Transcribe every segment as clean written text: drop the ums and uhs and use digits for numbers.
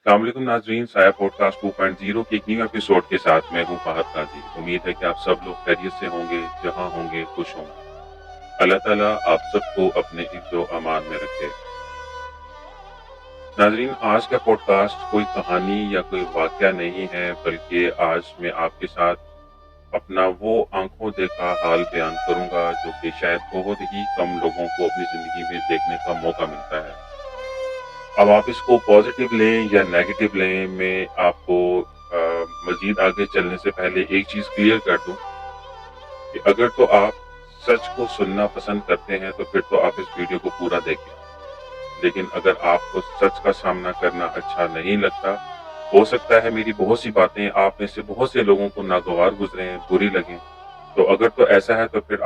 अस्सलाम वालेकुम नाज़रीन, साया पॉडकास्ट 2.0 के एक न्यू एपिसोड के साथ मैं हूँ फ़हद काज़ी। उम्मीद है कि आप सब लोग खैरियत से होंगे, जहाँ होंगे खुश होंगे। अल्लाह ताला आप सबको अपने हिफ्ज़-ओ अमान में रखे। नाज़रीन, आज का पॉडकास्ट कोई कहानी या कोई वाक़या नहीं है, बल्कि आज मैं आपके साथ अपना वो आँखों देखा हाल बयान करूँगा, जो कि शायद बहुत ही कम लोगों को अपनी ज़िंदगी में देखने का मौका मिलता है। अब आप इसको पॉजिटिव लें या नेगेटिव लें, मैं आपको मज़ीद आगे चलने से पहले एक चीज़ क्लियर कर दूँ कि अगर तो आप सच को सुनना पसंद करते हैं, तो फिर तो आप इस वीडियो को पूरा देखें। लेकिन अगर आपको सच का सामना करना अच्छा नहीं लगता, हो सकता है मेरी बहुत सी बातें आप में से बहुत से लोगों को नागवार गुज़रें, बुरी लगें। तो अगर तो ऐसा है, तो फिर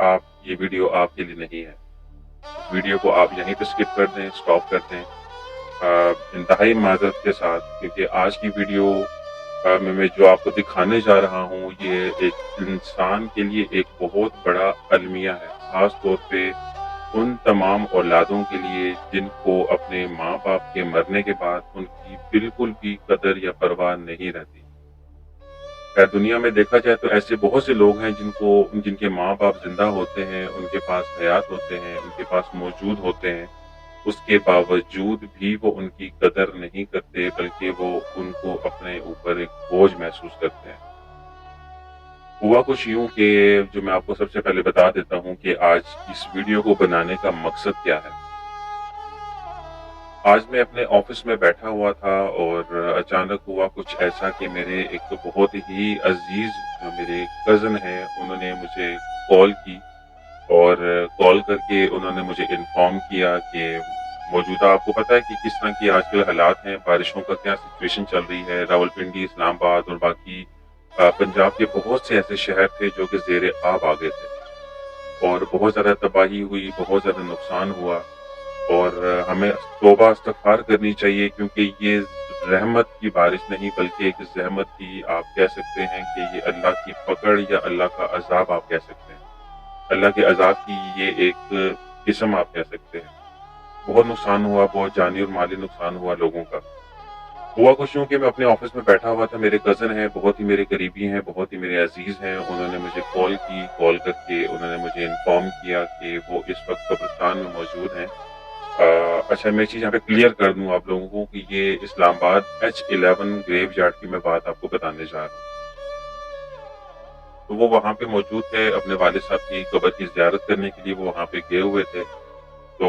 ये वीडियो आपके लिए नहीं है। इस वीडियो को आप यहीं पे स्किप कर दें, स्टॉप कर दें। इंतहाई माज़रत के साथ, क्योंकि आज की वीडियो में मैं जो आपको दिखाने जा रहा हूँ, ये एक इंसान के लिए एक बहुत बड़ा अलमिया है। ख़ास तौर पे उन तमाम औलादों के लिए जिनको अपने माँ-बाप के मरने के बाद उनकी बिल्कुल भी कदर या परवाह नहीं रहती। खैर, दुनिया में देखा जाए तो ऐसे बहुत से लोग हैं जिनके माँ-बाप ज़िंदा होते हैं, उनके पास हयात होते हैं, उनके पास मौजूद होते हैं। उसके बावजूद भी वो उनकी कदर नहीं करते, बल्कि वो उनको अपने ऊपर एक बोझ महसूस करते हैं। हुआ कुछ यूँ कि जो मैं आपको सबसे पहले बता देता हूँ कि आज इस वीडियो को बनाने का मकसद क्या है। आज मैं अपने ऑफ़िस में बैठा हुआ था और अचानक हुआ कुछ ऐसा कि मेरे एक तो बहुत ही अज़ीज़ जो मेरे कज़िन हैं, उन्होंने मुझे कॉल की और कॉल करके उन्होंने मुझे इन्फॉर्म किया कि मौजूदा आपको पता है कि किस तरह की आजकल हालात हैं, बारिशों का क्या सिचुएशन चल रही है। रावलपिंडी, इस्लामाबाद और बाकी पंजाब के बहुत से ऐसे शहर थे जो कि ज़ेरे आब आ गए थे और बहुत ज़्यादा तबाही हुई, बहुत ज़्यादा नुकसान हुआ और हमें तौबा इस्तग़फ़ार करनी चाहिए, क्योंकि ये रहमत की बारिश नहीं, बल्कि एक ज़हमत की आप कह सकते हैं कि ये अल्लाह की पकड़ या अल्लाह का अज़ाब आप कह सकते हैं। अल्लाह के अज़ाब की ये एक किस्म आप कह सकते हैं। बहुत नुकसान हुआ, बहुत जानी और माली नुकसान हुआ लोगों का। हुआ कुछ यूँ कि मैं अपने ऑफ़िस में बैठा हुआ था, मेरे कज़िन हैं, बहुत ही मेरे करीबी हैं, बहुत ही मेरे अज़ीज़ हैं। उन्होंने मुझे कॉल की, कॉल करके उन्होंने मुझे इन्फॉर्म किया कि वो इस वक़्त कब्रिस्तान में मौजूद हैं। अच्छा, मैं एक चीज़ यहाँ पे क्लियर कर दूँ आप लोगों को कि ये इस्लामाबाद H11 ग्रेवयार्ड की मैं बात आपको बताने जा रहा हूँ। तो वो वहाँ पे मौजूद थे, अपने वालिद साहब की कब्र की ज़ियारत करने के लिए वो वहाँ पे गए हुए थे। तो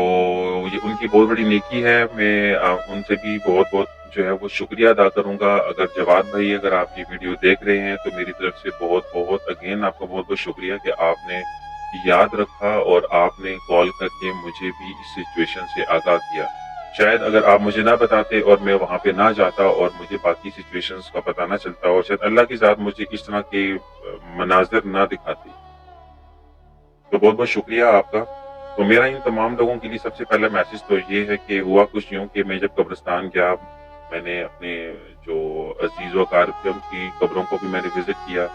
ये उनकी बहुत बड़ी नेकी है। मैं उनसे भी बहुत-बहुत जो है वो शुक्रिया अदा करूँगा। अगर जवाद भाई, अगर आप ये वीडियो देख रहे हैं, तो मेरी तरफ से बहुत-बहुत अगेन आपका बहुत-बहुत शुक्रिया कि आपने याद रखा और आपने कॉल करके मुझे भी इस सिचुएशन से आगाह किया। शायद अगर आप मुझे ना बताते और मैं वहाँ पे ना जाता और मुझे बाकी सिचुएशंस का पता ना चलता, और शायद अल्लाह की ज़ात मुझे इस तरह के मनाज़िर ना दिखाती। तो बहुत-बहुत शुक्रिया आपका। तो मेरा इन तमाम लोगों के लिए सबसे पहला मैसेज तो ये है कि हुआ कुछ यूँ कि मैं जब कब्रिस्तान गया, मैंने अपने जो अज़ीज़ व अक़ारिब थे, उनकी कब्रों को भी मैंने विज़िट किया,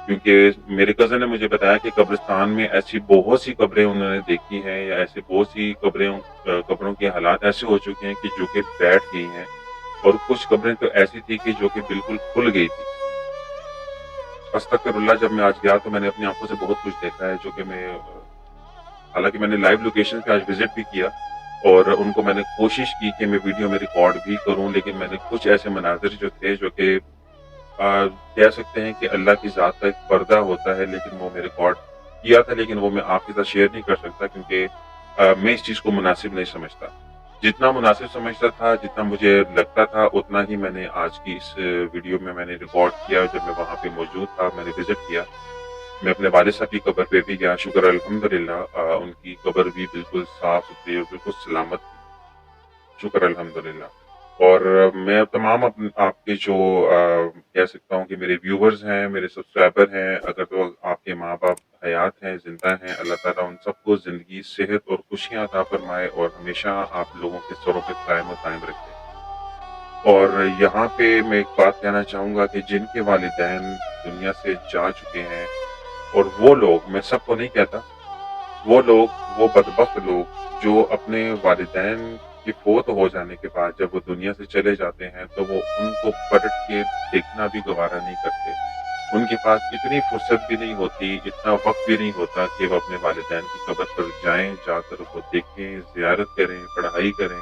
क्योंकि मेरे कज़िन ने मुझे बताया कि कब्रिस्तान में ऐसी बहुत सी कब्रें उन्होंने देखी हैं, या ऐसी बहुत सी कब्रों के हालात ऐसे हो चुके हैं कि जो कि बैठ गई हैं, और कुछ कब्रें तो ऐसी थी कि जो कि बिल्कुल खुल गई थी। अस्तगफिरुल्लाह, जब मैं आज गया तो मैंने अपनी आँखों से बहुत कुछ देखा है, जो कि हालाँकि मैंने लाइव लोकेशन पे आज विज़िट भी किया और उनको मैंने कोशिश की कि मैं वीडियो में रिकॉर्ड भी करूँ, लेकिन मैंने कुछ ऐसे मनाज़िर जो थे, जो कि कह सकते हैं कि अल्लाह की ज़ात का एक पर्दा होता है, लेकिन वो मैं रिकॉर्ड किया था, लेकिन वो मैं आपके साथ शेयर नहीं कर सकता, क्योंकि मैं इस चीज़ को मुनासिब नहीं समझता। जितना मुनासिब समझता था, जितना मुझे लगता था, उतना ही मैंने आज की इस वीडियो में मैंने रिकॉर्ड किया। जब मैं वहाँ पे मौजूद था, मैंने विज़िट किया। मैं अपने वालिद साहब की कब्र पे भी गया, शुक्र अल्हम्दुलिल्लाह, उनकी कब्र भी बिल्कुल साफ-सुथरी और बिल्कुल सलामत थी, शुक्र अल्हम्दुलिल्लाह। और मैं तमाम आपके जो कह सकता हूँ कि मेरे व्यूअर्स हैं, मेरे सब्सक्राइबर हैं, अगर तो आपके माँ-बाप हयात हैं, ज़िंदा हैं, अल्लाह ताला उन सबको ज़िंदगी, सेहत और खुशियाँ अता फरमाए और हमेशा आप लोगों के सरों पे कायम व दायम रखे। और यहाँ पे मैं एक बात कहना चाहूँगा कि जिनके वालिदैन दुनिया से जा चुके हैं, और वो लोग, मैं सबको नहीं कहता, वो लोग, वो बदबख्त लोग जो अपने वालिदैन कि फ़ौत हो जाने के बाद जब वो दुनिया से चले जाते हैं, तो वो उनको पलट के देखना भी गवारा नहीं करते। उनके पास इतनी फुर्सत भी नहीं होती, इतना वक़्त भी नहीं होता कि वो अपने वालिदैन की कब्र पर जाएँ, जाकर उसको देखें, ज़ियारत करें, पढ़ाई करें।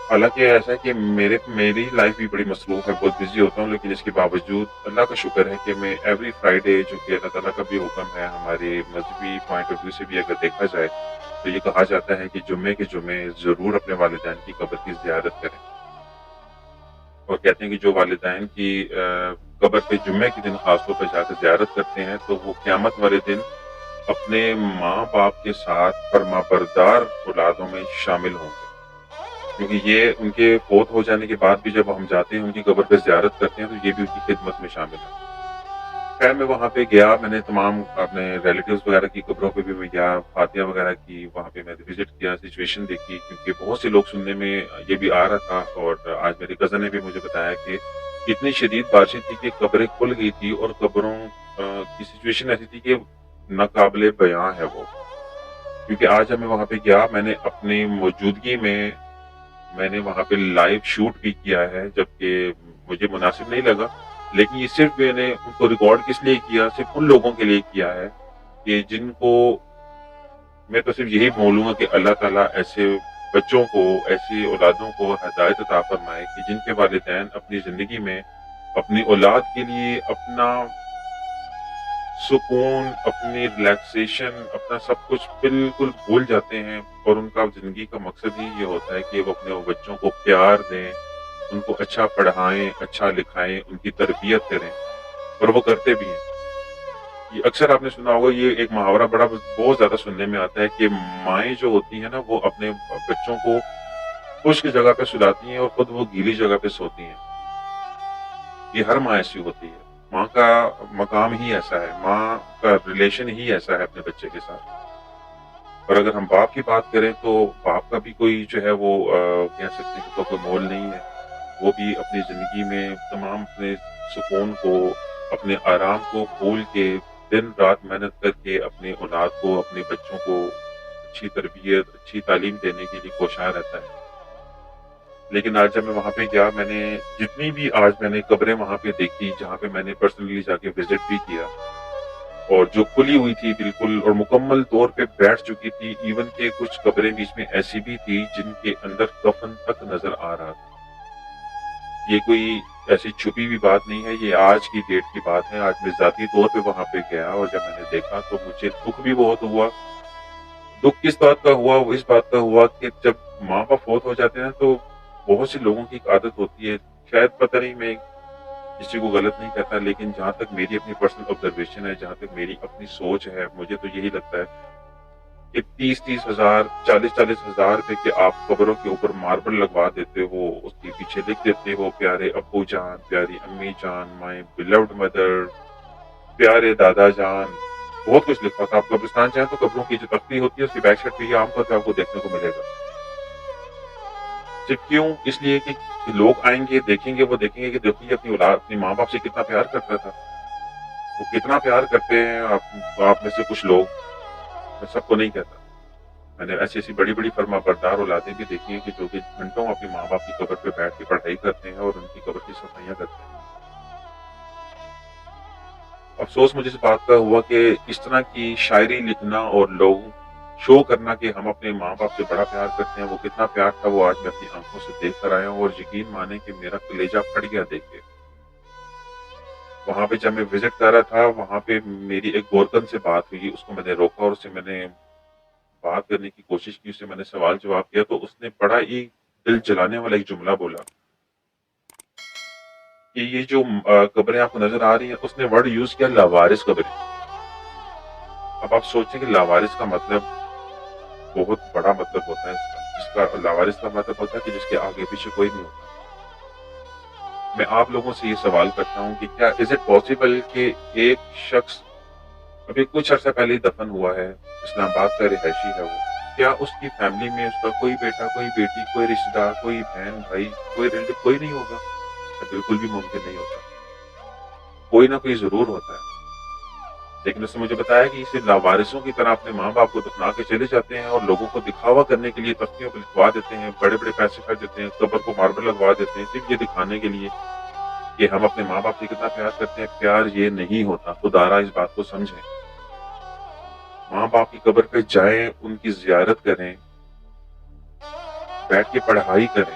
हालाँकि ऐसा है कि मेरी लाइफ़ भी बड़ी मसरूफ़ है, बहुत बिज़ी होता हूँ, लेकिन इसके बावजूद अल्लाह का शुक्र है कि मैं एवरी फ्राइडे, जो कि अल्लाह ताला का भी हुक्म है, हमारे मज़हबी पॉइंट ऑफ व्यू से भी अगर देखा जाए, तो ये कहा जाता है कि जुम्मे के जुम्मे ज़रूर अपने वालिदैन की कब्र की ज़ियारत करें। और कहते हैं कि जो वालिदैन की कब्र पे जुम्मे के दिन ख़ास तौर पे जाकर ज़ियारत करते हैं, तो वो क़यामत वाले दिन अपने माँ-बाप के साथ फर्माबरदार औलादों में शामिल होंगे। क्योंकि ये उनके फ़ौत हो जाने के बाद भी जब हम जाते हैं, उनकी कब्र पे ज़ियारत करते हैं, तो ये भी उनकी खिदमत में शामिल है। खैर मैं वहाँ पे गया, मैंने तमाम अपने रिलेटिव्स वगैरह की कब्रों पे भी मैं गया, फ़ातिहा वगैरह की, वहाँ पे मैंने विज़िट किया, सिचुएशन देखी, क्योंकि बहुत से लोग सुनने में ये भी आ रहा था और आज मेरे कज़न ने भी मुझे बताया कि इतनी शदीद बारिशें थी कि कब्रें खुल गई थी और कब्रों की सिचुएशन ऐसी थी कि नाक़ाबिले बयाँ है वो। क्योंकि आज जब मैं वहाँ पे गया, मैंने अपनी मौजूदगी में मैंने वहाँ पे लाइव शूट भी किया है, जबकि मुझे मुनासिब नहीं लगा। लेकिन ये सिर्फ़ मैंने उनको रिकॉर्ड किस लिए किया, सिर्फ़ उन लोगों के लिए किया है कि जिनको मैं तो सिर्फ़ यही बोलूँगा कि अल्लाह ताला ऐसे बच्चों को, ऐसी औलादों को हिदायत अता फ़रमाए कि जिनके वालिदैन अपनी ज़िंदगी में अपनी औलाद के लिए अपना सुकून, अपनी रिलैक्सेशन, अपना सब कुछ बिल्कुल भूल जाते हैं और उनका ज़िंदगी का मकसद ही ये होता है कि वो अपने वो बच्चों को प्यार दें, उनको अच्छा पढ़ाएँ, अच्छा लिखाएँ, उनकी तरबियत करें और वो करते भी हैं। ये अक्सर आपने सुना होगा, ये एक मुहावरा बहुत ज़्यादा सुनने में आता है कि माएँ जो होती हैं ना, वो अपने बच्चों को खुश्क जगह पे सुलाती हैं और खुद वो गीली जगह पे सोती हैं। ये हर माँ ऐसी होती है। माँ का मकाम ही ऐसा है, माँ का रिलेशन ही ऐसा है अपने बच्चे के साथ। और अगर हम बाप की बात करें तो बाप का भी कोई जो है वो कह सकते हैं कि उसका कोई मोल नहीं है। वो भी अपनी ज़िंदगी में तमाम अपने सुकून को, अपने आराम को भूल के दिन-रात मेहनत करके अपनी औलाद को, अपने बच्चों को अच्छी तरबियत, अच्छी तालीम देने के लिए कोशां रहता है। लेकिन आज जब मैं वहाँ पे गया, मैंने कब्रें वहाँ पे देखी, जहाँ पे मैंने पर्सनली जाके विज़िट भी किया और जो खुली हुई थी बिल्कुल और मुकम्मल तौर पे बैठ चुकी थी, इवन कि कुछ कब्रें बीच में ऐसी भी थी जिनके अंदर कफ़न तक नज़र आ रहा था। ये कोई ऐसी छुपी हुई बात नहीं है, ये आज की डेट की बात है। आज मैं ज़ाती तौर पे वहाँ पे गया और जब मैंने देखा तो मुझे दुःख भी बहुत हुआ। दुःख किस बात का हुआ? वो इस बात का हुआ कि जब माँ-बाप फ़ौत हो जाते हैं तो बहुत से लोगों की एक आदत होती है, शायद पता नहीं, मैं किसी को गलत नहीं कहता, लेकिन जहाँ तक मेरी अपनी पर्सनल ऑब्ज़र्वेशन है, जहाँ तक मेरी अपनी सोच है, मुझे तो यही लगता है कि 30-30 हज़ार, 40-40 हज़ार रुपए के आप कब्रों के ऊपर मार्बल लगवा देते हो, उसके पीछे लिख देते हो प्यारे अब्बू जान, प्यारी अम्मी जान, माय बिलव्ड मदर, प्यारे दादा जान, बहुत कुछ लिखा था। आप कब्रिस्तान जाएँ तो कब्रों की जो तख्ती होती है, उसकी बैक साइड पे ये आमतौर पे आपको देखने को मिलेगा। सिर्फ क्यों? इसलिए कि लोग आएँगे, देखेंगे, वो देखेंगे कि देखो ये अपनी औलाद, अपने माँ-बाप से कितना प्यार करता था। वो कितना प्यार करते हैं आप में से कुछ लोग, मैं सबको नहीं कहता। मैंने ऐसी-ऐसी बड़ी-बड़ी फर्माबरदार औलादें भी देखी हैं कि जो कि घंटों अपने माँ-बाप की कब्र पे बैठ के पढ़ाई करते हैं और उनकी कब्र की सफाइयाँ करते हैं। अफ़सोस मुझे इस बात का हुआ कि इस तरह की शायरी लिखना और लोग शो करना कि हम अपने माँ-बाप से बड़ा प्यार करते हैं, वो कितना प्यार था वो आज मैं अपनी आँखों से देख कर आया हूँ और यकीन मानें कि मेरा कलेजा फट गया देख के। वहाँ पे जब मैं विज़िट कर रहा था, वहाँ पे मेरी एक गोरकन से बात हुई, उसको मैंने रोका और उससे मैंने बात करने की कोशिश की, उससे मैंने सवाल-जवाब किया, तो उसने बड़ा ही दिल जलाने वाला एक जुमला बोला कि ये जो कब्रें आपको नज़र आ रही हैं, उसने वर्ड यूज़ किया लावारिस कब्रें। अब आप सोचें कि लावारिस का मतलब बहुत बड़ा मतलब होता है इसका, जिसका लावारिस का मतलब होता है कि जिसके आगे-पीछे कोई नहीं होता। मैं आप लोगों से ये सवाल करता हूँ कि क्या इज़ इट पॉसिबल कि एक शख्स अभी कुछ अर्सा पहले ही दफन हुआ है, इस्लामाबाद का रिहायशी है वो, क्या उसकी फैमिली में उसका कोई बेटा, कोई बेटी, कोई रिश्तेदार, कोई बहन, भाई, कोई रिलेटिव कोई नहीं होगा? बिल्कुल भी मुमकिन नहीं होता। कोई ना कोई ज़रूर होता है। لیکن اس نے مجھے بتایا کہ اسے لاوارثوں کی طرح اپنے ماں باپ کو دفنا کے چلے جاتے ہیں اور لوگوں کو دکھاوا کرنے کے لیے تختیوں پہ لکھوا دیتے ہیں، بڑے بڑے پیسے خرچ دیتے ہیں، قبر کو ماربل لگوا دیتے ہیں صرف یہ دکھانے کے لیے کہ ہم اپنے ماں باپ سے کتنا پیار کرتے ہیں۔ پیار یہ نہیں ہوتا، خدارا اس بات کو سمجھیں۔ ماں باپ کی قبر پہ جائیں، ان کی زیارت کریں، بیٹھ کے پڑھائی کریں،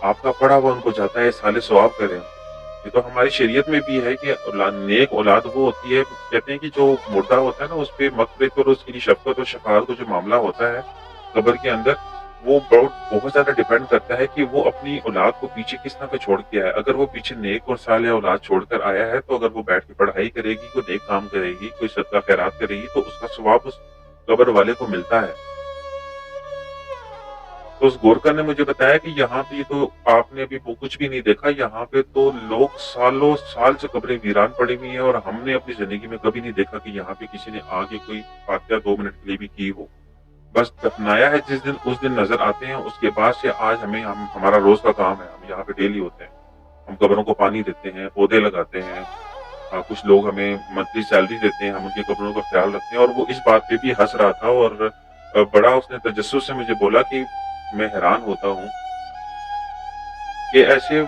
آپ کا پڑھا ہوا ان کو جاتا ہے، سال ثواب کریں۔ یہ تو ہماری شریعت میں بھی ہے کہ نیک اولاد وہ ہوتی ہے، کہتے ہیں کہ جو مردہ ہوتا ہے نا اس پہ مغفرت اور اس کی شفقت اور شفاعت کا جو معاملہ ہوتا ہے قبر کے اندر، وہ بہت زیادہ ڈیپینڈ کرتا ہے کہ وہ اپنی اولاد کو پیچھے کس طرح پہ چھوڑ کے آیا۔ اگر وہ پیچھے نیک اور صالح اولاد چھوڑ کر آیا ہے تو اگر وہ بیٹھ کے پڑھائی کرے گی، کوئی نیک کام کرے گی، کوئی صدقہ خیرات کرے گی، تو اس کا ثواب اس قبر والے کو ملتا ہے۔ تو اس گورکھا نے مجھے بتایا کہ یہاں پہ تو آپ نے ابھی وہ کچھ بھی نہیں دیکھا، یہاں پہ تو لوگ سالوں سال سے قبریں ویران پڑی ہوئی ہیں، اور ہم نے اپنی زندگی میں کبھی نہیں دیکھا کہ یہاں پہ کسی نے آگے کوئی فاتحہ 2 منٹ کے لیے بھی کی ہو۔ بس دفنایا ہے جس دن، اس دن نظر آتے ہیں، اس کے بعد سے آج ہمارا روز کا کام ہے، ہم یہاں پہ ڈیلی ہوتے ہیں، ہم قبروں کو پانی دیتے ہیں، پودے لگاتے ہیں، کچھ لوگ ہمیں منتھلی سیلری دیتے ہیں، ہم ان کی قبروں کا خیال رکھتے ہیں۔ اور وہ اس بات پہ بھی ہنس رہا تھا اور بڑا اس نے تجسس سے مجھے بولا کہ میں حیران ہوتا ہوں کہ ایسے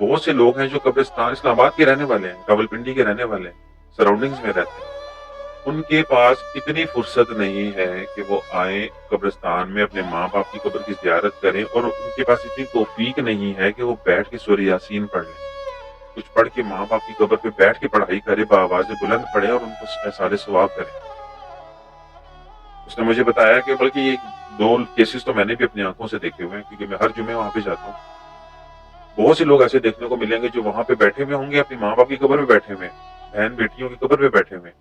بہت سے لوگ ہیں جو قبرستان اسلام آباد کے رہنے والے ہیں، راولپنڈی کے رہنے والے ہیں، سراؤنڈنگز میں رہتے ہیں، ان کے پاس اتنی فرصت نہیں ہے کہ وہ آئیں قبرستان میں اپنے ماں باپ کی قبر کی زیارت کریں، اور ان کے پاس اتنی توفیق نہیں ہے کہ وہ بیٹھ کے سورہ یاسین پڑھ لیں، کچھ پڑھ کے ماں باپ کی قبر پہ بیٹھ کے پڑھائی کرے، بآواز بلند پڑھے اور ان کو احسان ثواب کرے۔ اس نے مجھے بتایا کہ بلکہ یہ 2 کیسز تو میں نے بھی اپنی آنکھوں سے دیکھے ہوئے ہیں، کیونکہ میں ہر جمعے وہاں پہ جاتا ہوں۔ بہت سے لوگ ایسے دیکھنے کو ملیں گے جو وہاں پہ بیٹھے ہوئے ہوں گے، اپنی ماں باپ کی قبر پہ بیٹھے ہوئے ہیں، بہن بیٹیوں کی قبر پہ بیٹھے ہوئے ہیں،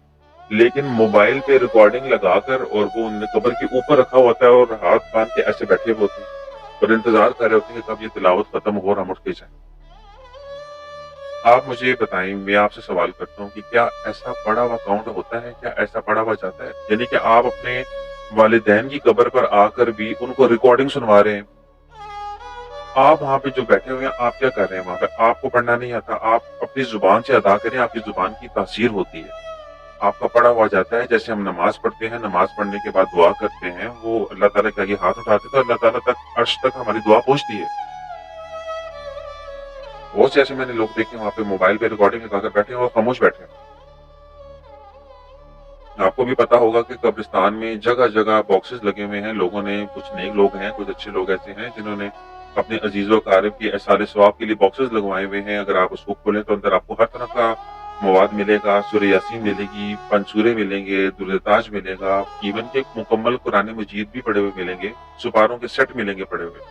لیکن موبائل پہ ریکارڈنگ لگا کر اور وہ ان نے قبر کے اوپر رکھا ہوتا ہے اور ہاتھ باندھ کے ایسے بیٹھے ہوئے ہوتے ہیں اور انتظار کر رہے ہوتے ہیں کہ کب یہ تلاوت ختم ہو اور ہم اٹھ کے جائیں۔ آپ مجھے بتائیں، میں آپ سے سوال کرتا ہوں کہ کیا ایسا پڑھا ہوا کاؤنٹ ہوتا ہے؟ کیا ایسا پڑھا ہوا جاتا ہے؟ یعنی کہ آپ اپنے والدین کی قبر پر آ کر بھی ان کو ریکارڈنگ سنوا رہے ہیں۔ آپ وہاں پہ جو بیٹھے ہوئے ہیں، آپ کیا کر رہے ہیں وہاں پہ؟ آپ کو پڑھنا نہیں آتا، آپ اپنی زبان سے ادا کریں، آپ کی زبان کی تاثیر ہوتی ہے۔ آپ کا پڑھا ہوا جاتا ہے، جیسے ہم نماز پڑھتے ہیں، نماز پڑھنے کے بعد دعا کرتے ہیں، وہ اللہ تعالیٰ کے آگے ہاتھ اٹھاتے ہیں تو اللہ تعالیٰ تک عرش تک ہماری دعا پہنچتی ہے۔ بہت سے ایسے میں نے لوگ دیکھے وہاں پہ موبائل پہ ریکارڈنگ لگا کر بیٹھے ہیں اور خاموش بیٹھے ہیں۔ آپ کو بھی پتا ہوگا کہ قبرستان میں جگہ جگہ باکسز لگے ہوئے ہیں، لوگوں نے، کچھ نیک لوگ ہیں، کچھ اچھے لوگ ایسے ہیں جنہوں نے اپنے عزیز و اقارب کی احسان ثواب کے لیے باکسز لگوائے ہوئے ہیں۔ اگر آپ اس کو کھولیں تو اندر آپ کو ہر طرح کا مواد ملے گا، سورہ یاسین ملے گی، پنسورے ملیں گے، درود تاج ملے گا، ایون کہ مکمل قرآن مجید بھی پڑے ہوئے ملیں گے، سپاروں کے سیٹ ملیں گے پڑے ہوئے۔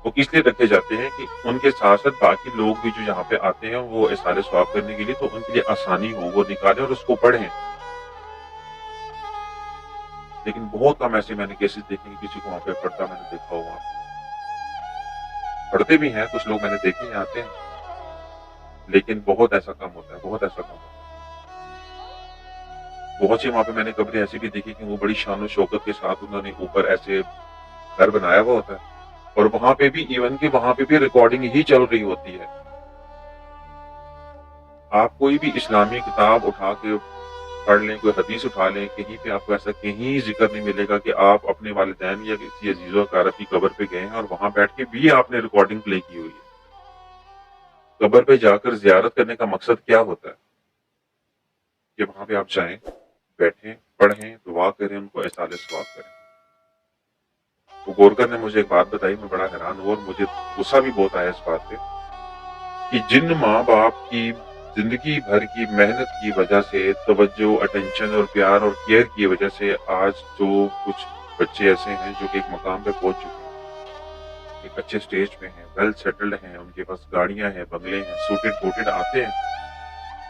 وہ اس لیے رکھے جاتے ہیں کہ ان کے ساتھ ساتھ باقی لوگ بھی جو یہاں پہ آتے ہیں وہ احسان ثواب کرنے کے لیے، تو ان کے لیے آسانی ہو، وہ نکالیں اور اس کو پڑھیں۔ لیکن بہت کم ایسے میں نے کیسز دیکھے کہ کسی کو وہاں پہ پڑھتا میں نے دیکھا ہوا۔ پڑھتے بھی ہیں کچھ لوگ، میں نے دیکھے ہیں، آتے ہیں، لیکن بہت ایسا کم ہوتا ہے، بہت ایسا کم ہوتا ہے۔ بہت سے وہاں پہ میں نے قبریں ایسی بھی دیکھی کہ وہ بڑی شان و شوکت کے ساتھ انہوں نے اوپر ایسے گھر بنایا ہوا ہوتا ہے، اور وہاں پہ بھی ایون کہ وہاں پہ بھی ریکارڈنگ ہی چل رہی ہوتی ہے۔ آپ کوئی بھی اسلامی کتاب اٹھا کے پڑھ لیں، کوئی حدیث اٹھا لیں، کہیں پہ آپ کو ایسا کہیں ذکر نہیں ملے گا کہ آپ اپنے والدین یا کسی عزیز و اقارب کی قبر پہ گئے ہیں اور وہاں بیٹھ کے بھی آپ نے ریکارڈنگ پلے کی ہوئی ہے۔ قبر پہ جا کر زیارت کرنے کا مقصد کیا ہوتا ہے؟ کہ وہاں پہ آپ جائیں، بیٹھیں، پڑھیں، دعا کریں، ان کو احسان ثواب کریں۔ تو گورکر نے مجھے ایک بات بتائی، میں بڑا حیران ہوا اور مجھے غصہ بھی بہت آیا اس بات پہ کہ جن ماں باپ کی زندگی بھر کی محنت کی وجہ سے، توجہ، اٹینشن اور پیار اور کیئر کی وجہ سے آج جو کچھ بچے ایسے ہیں جو کہ ایک مقام پہ پہنچ چکے ہیں، ایک اچھے سٹیج پہ ہیں، ویل سیٹلڈ ہیں، ان کے پاس گاڑیاں ہیں، بنگلے ہیں، سوٹڈ بوٹڈ آتے ہیں،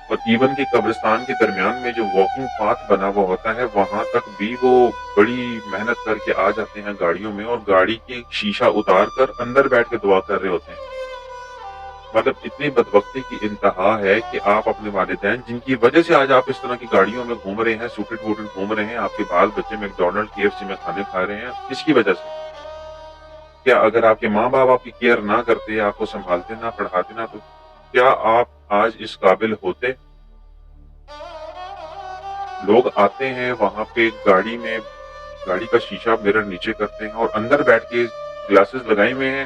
اور ایون کہ قبرستان کے درمیان میں جو واکنگ پاتھ بنا ہوا ہوتا ہے وہاں تک بھی وہ بڑی محنت کر کے آ جاتے ہیں گاڑیوں میں، اور گاڑی کی شیشہ اتار کر اندر بیٹھ کے دعا کر رہے ہوتے ہیں۔ مطلب اتنی بدبختی کی انتہا ہے کہ آپ اپنے والدین جن کی وجہ سے آج آپ اس طرح کی گاڑیوں میں گھوم رہے ہیں، سوٹڈ بوٹڈ گھوم رہے ہیں، آپ کے بال بچے میکڈونلڈ KFC میں کھانے کھا رہے ہیں، کس کی وجہ سے؟ کیا اگر آپ کے ماں باپ آپ کی کیئر نہ کرتے، آپ کو سنبھالتے، نہ پڑھاتے، نہ تو کیا آپ آج اس قابل ہوتے؟ لوگ آتے ہیں وہاں پہ گاڑی کا شیشہ مرر نیچے کرتے ہیں اور اندر بیٹھ کے گلاسز لگائے ہوئے ہیں،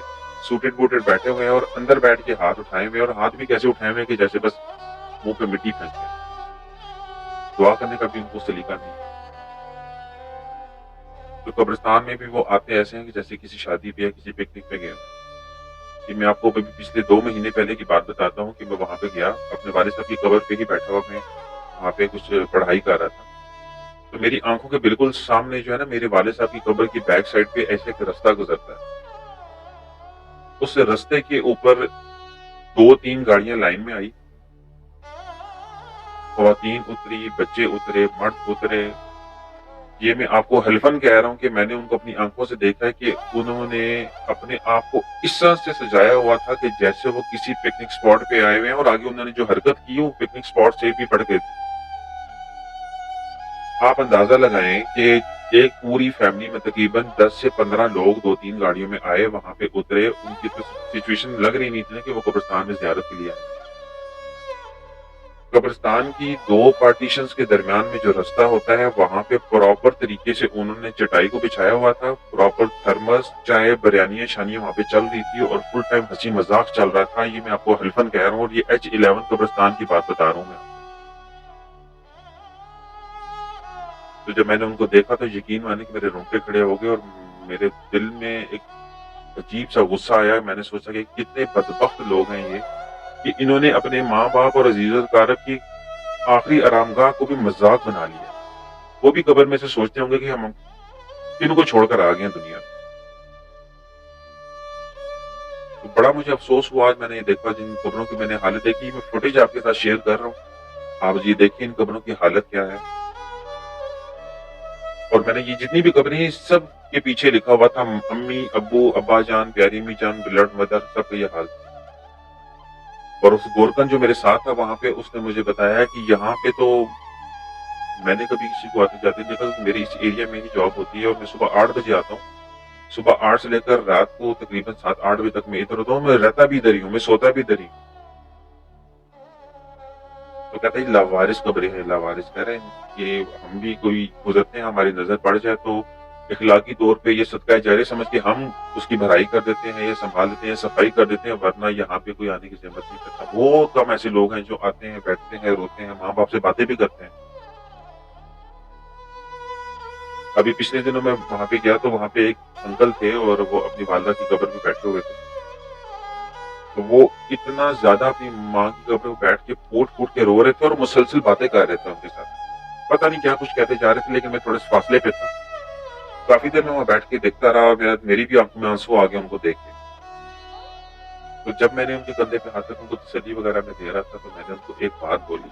سوٹڈ بوٹڈ بیٹھے ہوئے ہیں اور اندر بیٹھ کے ہاتھ اٹھائے ہوئے ہیں، اور ہاتھ بھی کیسے اٹھائے ہوئے ہیں کہ جیسے بس منہ پہ مٹی پھینکتے ہیں، دعا کرنے کا بھی ان کو سلیقہ نہیں ہے۔ تو قبرستان میں بھی وہ آتے ایسے ہیں کہ جیسے کسی شادی پہ یا کسی پکنک پہ گئے ہوئے ہیں۔ کہ میں آپ کو پچھلے 2 مہینے پہلے کی بات بتاتا ہوں کہ میں وہاں پہ گیا، اپنے والد صاحب کی قبر پہ ہی بیٹھا ہوا، میں وہاں پہ کچھ پڑھائی کر رہا تھا، تو میری آنکھوں کے بالکل سامنے جو ہے نا میرے والد صاحب کی قبر کی بیک سائڈ پہ ایسے ایک رستہ گزرتا ہے، اس رستے کے اوپر 2-3 گاڑیاں لائن میں آئی، خواتین اتری، بچے اترے، مرد اترے۔ یہ میں آپ کو حلفاً کہہ رہا ہوں کہ میں نے ان کو اپنی آنکھوں سے دیکھا ہے کہ انہوں نے اپنے آپ کو اس طرح سے سجایا ہوا تھا کہ جیسے وہ کسی پکنک سپاٹ پہ آئے ہوئے ہیں، اور آگے انہوں نے جو حرکت کی وہ پکنک سپاٹ سے بھی بڑھ گئی تھی۔ آپ اندازہ لگائیں کہ ایک پوری فیملی میں تقریباً 10 سے 15 لوگ 2-3 گاڑیوں میں آئے، وہاں پہ اترے، ان کی تو سچویشن لگ رہی نہیں تھی کہ وہ قبرستان میں زیارت کے لیے آئے۔ قبرستان کی 2 پارٹیشنز کے درمیان میں جو رستہ ہوتا ہے وہاں پہ پراپر طریقے سے انہوں نے چٹائی کو بچھایا ہوا تھا، پراپر تھرمس، چائے، بریانیاں شانیاں وہاں پہ چل رہی تھی اور فل ٹائم ہنسی مذاق چل رہا تھا۔ یہ میں آپ کو حلفاً کہہ رہا ہوں، اور یہ H11 قبرستان کی بات بتا رہا ہوں میں۔ تو جب میں نے ان کو دیکھا تو یقین مانے کہ میرے رونگٹے کھڑے ہو گئے اور میرے دل میں ایک عجیب سا غصہ آیا۔ میں نے سوچا کہ کتنے بدبخت لوگ ہیں یہ کہ انہوں نے اپنے ماں باپ اور عزیز و اقارب کی آخری آرامگاہ کو بھی مذاق بنا لیا۔ وہ بھی قبر میں سے سوچتے ہوں گے کہ ہم ان کو چھوڑ کر آ گئے ہیں دنیا میں۔ تو بڑا مجھے افسوس ہوا آج میں نے یہ دیکھا، جن قبروں کی میں نے حالت دیکھی، میں فوٹیج آپ کے ساتھ شیئر کر رہا ہوں، آپ یہ دیکھیں ان قبروں کی حالت کیا ہے۔ اور میں نے یہ جتنی بھی قبریں ہیں سب کے پیچھے لکھا ہوا تھا امی، ابو، ابا جان، پیاری امی جان، بلڈ مدر، سب کا یہ حال تھا۔ اور اس گورکن جو میرے ساتھ تھا وہاں پہ، اس نے مجھے بتایا کہ یہاں پہ تو میں نے کبھی کسی کو آتے جاتے دیکھا، میری اس ایریا میں ہی جاب ہوتی ہے اور میں صبح 8 بجے آتا ہوں، صبح 8 سے لے کر رات کو تقریباً 7-8 بجے تک میں ادھر ہوتا ہوں، میں رہتا بھی ادھر ہی ہوں، میں سوتا بھی ادھر ہی ہوں۔ تو کہتے ہیں لاوارث قبریں ہیں، لاوارث کہہ رہے ہیں کہ ہم بھی کوئی گزرتے ہیں، ہماری نظر پڑ جائے تو اخلاقی طور پہ یہ صدقہ جاریہ سمجھ کے ہم اس کی بھرائی کر دیتے ہیں یا سنبھال دیتے ہیں، صفائی کر دیتے ہیں، ورنہ یہاں پہ کوئی آنے کی ضرورت نہیں کرتا۔ وہ کم ایسے لوگ ہیں جو آتے ہیں، بیٹھتے ہیں، روتے ہیں، ماں باپ سے باتیں بھی کرتے ہیں۔ ابھی پچھلے دنوں میں وہاں پہ گیا تو وہاں پہ ایک انکل تھے اور وہ اپنی والدہ کی قبر پہ بیٹھے ہوئے تھے، تو وہ اتنا زیادہ اپنی ماں کی قبر پہ بیٹھ کے پھوٹ پھوٹ کے رو رہے تھے اور مسلسل باتیں کر رہے تھے ان کے ساتھ، پتہ نہیں کیا کچھ کہتے جا رہے تھے، لیکن میں تھوڑے سے فاصلے پہ تھا۔ کافی دیر میں وہاں بیٹھ کے دیکھتا رہا اور میری بھی آنکھوں میں آنسو آ گیا ان کو دیکھ کے۔ تو جب میں نے ان کے کندھے پہ ہاتھ رکھ ان کو تسلی وغیرہ میں دے رہا تھا تو میں نے ان کو ایک بات بولی،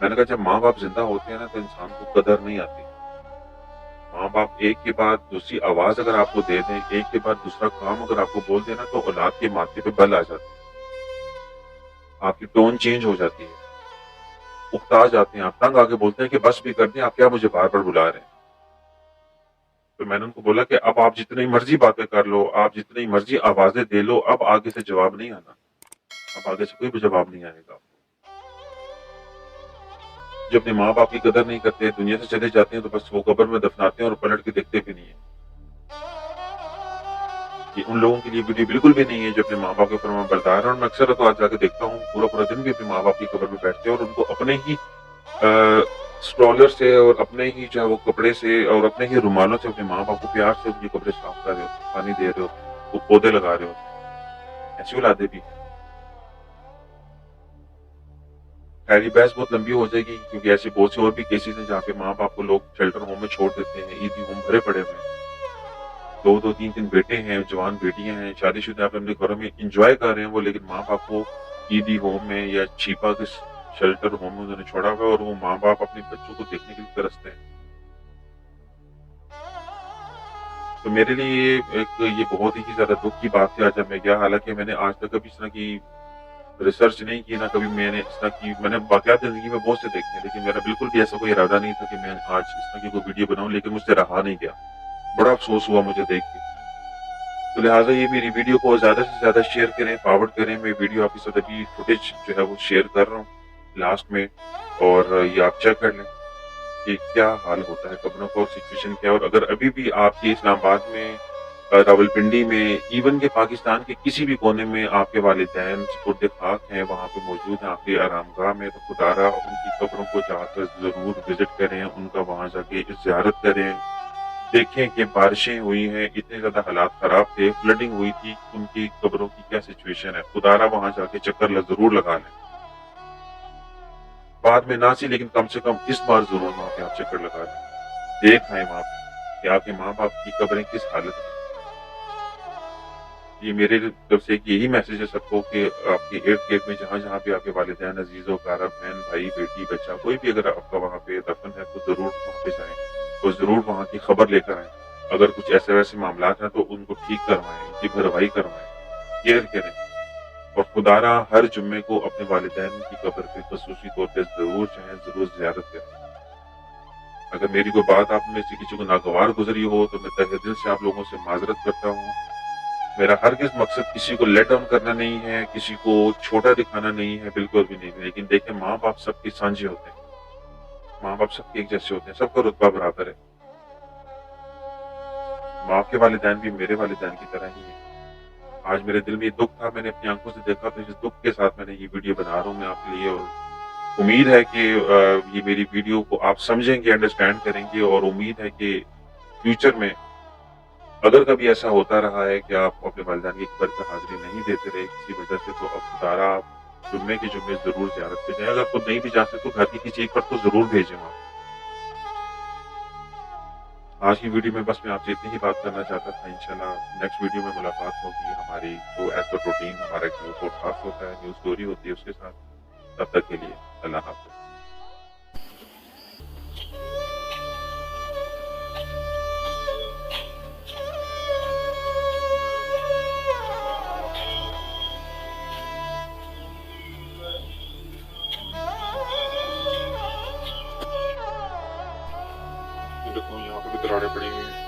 میں نے کہا جب ماں باپ زندہ ہوتے ہیں نا تو انسان کو قدر نہیں آتی۔ ماں باپ ایک کے بعد دوسری آواز اگر آپ کو دے دیں، ایک کے بعد دوسرا کام اگر آپ کو بول دینا تو اولاد کے ماتھے پہ بل آ جاتی ہے، آپ کی ٹون چینج ہو جاتی ہے، اکتا جاتے ہیں، آپ تنگ آ کے بولتے ہیں کہ بس بھی کر دیں، آپ کیا مجھے بار بار بلا رہے ہیں۔ تو میں نے ان کو بولا کہ اب آپ جتنی مرضی باتیں کر لو، آپ جتنی مرضی آوازیں دے لو، اب آگے سے جواب نہیں آنا، اب آگے سے کوئی بھی جواب نہیں آئے گا۔ جو اپنے ماں باپ کی قدر نہیں کرتے، دنیا سے چلے جاتے ہیں تو بس وہ قبر میں دفناتے ہیں اور پلٹ کے دیکھتے بھی نہیں ہیں۔ یہ ان لوگوں کے لیے ویڈیو بالکل بھی نہیں ہے جو اپنے ماں باپ کے فرما بردار ہیں، اور میں اکثر تو آج جا کے دیکھتا ہوں پورا پورا دن بھی اپنے ماں باپ کی قبر میں بیٹھتے ہیں اور ان کو اپنے ہی اسٹرالر سے اور اپنے ہی جو ہے وہ کپڑے سے اور اپنے ہی رومالوں سے اپنے ماں باپ کو پیار سے ان کی قبریں صاف کر رہے ہوتے ہیں، پانی دے رہے ہوتے ہیں، وہ پودے لگا رہے ہوتے ہیں۔ ایسی اولادیں بھی ہیں۔ خیر یہ بحث بہت لمبی ہو جائے گی کیونکہ ایسے بہت سے اور بھی کیسز ہیں جہاں پہ ماں باپ کو لوگ شیلٹر ہوم میں چھوڑ دیتے ہیں، عیدی ہوم بھرے پڑے ہوئے ہیں، 2-2 3 بیٹے ہیں، جوان بیٹیاں ہیں، شادی شدہ اپنے گھروں میں انجوائے کر رہے ہیں وہ، لیکن ماں باپ کو عیدی ہوم میں یا چھیپا کے شیلٹر ہوم میں انہوں نے چھوڑا ہوا ہے، اور وہ ماں باپ اپنے بچوں کو دیکھنے کے لیے ترستے ہیں۔ تو میرے لیے یہ بہت ہی زیادہ دکھ کی بات تھی آج جب میں گیا، حالانکہ میں نے آج تک کبھی اس طرح کی ریسرچ نہیں کی، نہ کبھی میں نے اس طرح کی، میں نے واقعات زندگی میں بہت سے دیکھے ہیں، لیکن میرا بالکل بھی ایسا کوئی ارادہ نہیں تھا کہ میں آج اس طرح کی کوئی ویڈیو بناؤں، لیکن مجھ سے رہا نہیں گیا، بڑا افسوس ہوا مجھے دیکھ کے۔ تو لہٰذا یہ میری ویڈیو کو زیادہ سے زیادہ شیئر کریں، فارورڈ کریں، میں ویڈیو آپ کے ساتھ ابھی فوٹیج جو ہے وہ شیئر کر رہا ہوں۔ लास्ट में, और ये आप चेक कर लें कि क्या हाल होता है कब्रों का और सिचुएशन क्या है। और अगर अभी भी आपके इस्लामाबाद में, रावलपिंडी में, इवन के पाकिस्तान के किसी भी कोने में आपके वालिदैन सुपुर्द खाक हैं, वहाँ पे मौजूद हैं आपकी आरामगाह में, तो खुदारा उनकी कब्रों को जाकर ज़रूर विज़िट करें, उनका वहाँ जाके ज़ियारत करें। देखें कि बारिशें हुई हैं, इतने ज़्यादा हालात ख़राब थे, फ्लडिंग हुई थी, उनकी कब्रों की क्या सिचुएशन है। खुदारा वहाँ जाके चक्कर ज़रूर लगा लें। बाद में ना सही, लेकिन कम से कम इस बार ज़रूर वहाँ पे आप चक्कर लगा लें। देख आएँ वहाँ पे कि आपके माँ-बाप की कब्रें किस हालत में। ये मेरे तरफ से एक यही मैसेज है सबको कि आपके इर्द-गिर्द में जहाँ-जहाँ भी आपके वालिदैन, अज़ीज़-ओ-क़ारब, बहन, भाई, बेटी, बच्चा, कोई भी अगर आपका वहाँ पे दफ़न है, तो ज़रूर वहाँ पे जाएँ और ज़रूर वहाँ की खबर लेकर आएँ। अगर कुछ ऐसे-वैसे मामलात हैं, तो उनको ठीक करवाएँ, उनकी भरवाई करवाएँ, केयर करें, और खुदारा हर जुम्मे को अपने वालिदैन की कब्र पे ख़ुसूसी तौर पे ज़रूर जाएँ, ज़रूर ज़ियारत करें। अगर मेरी कोई बात आप में से किसी को नागवार गुज़री हो, तो मैं तहे दिल से आप लोगों से माज़रत करता हूँ। मेरा हरगिज़ मकसद किसी को लेट डाउन करना नहीं है, किसी को छोटा दिखाना नहीं है, बिल्कुल भी नहीं। लेकिन देखिए, माँ-बाप सबके साँझे होते हैं, माँ-बाप सबके एक जैसे होते हैं, सबका रुतबा बराबर है। माँ के वालिदैन भी मेरे वालिदैन की तरह ही हैं। आज मेरे दिल में ये दुःख था, मैंने अपनी आँखों से देखा, तो इस दुःख के साथ मैंने ये वीडियो बना रहा हूँ मैं आपके लिए, और उम्मीद है कि ये मेरी वीडियो को आप समझेंगे, अंडरस्टैंड करेंगे, और उम्मीद है कि फ्यूचर में अगर कभी ऐसा होता रहा है कि आप अपने वालिदैन की कब्र पे हाज़िरी नहीं देते रहे किसी वजह से, तो अब खुदारा आप जुम्मे के जुम्मे ज़रूर ज़ियारत पे जाएँ। अगर खुद नहीं भी जा सकते, तो घर की किसी एक पर तो ज़रूर भेजें वहाँ। आज की वीडियो में बस मैं आपसे इतनी ही बात करना चाहता था। इंशाल्लाह नेक्स्ट वीडियो में मुलाकात होगी हमारी, जो एज़ पर रूटीन हमारा एक न्यू पॉडकास्ट होता है, न्यू स्टोरी होती है उसके साथ। तब तक के लिए अल्लाह हाफ़िज़। देखो यहाँ पे भी दरारें पड़ी हुई हैं।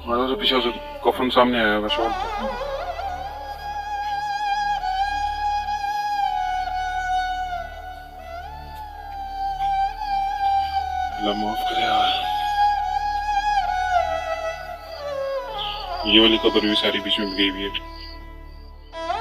हमारा तो पीछे से कफन सामने आया है शॉट। अल्लाह माफ करे यार। ये वाली कब्र भी सारी बीच में गई हुई है।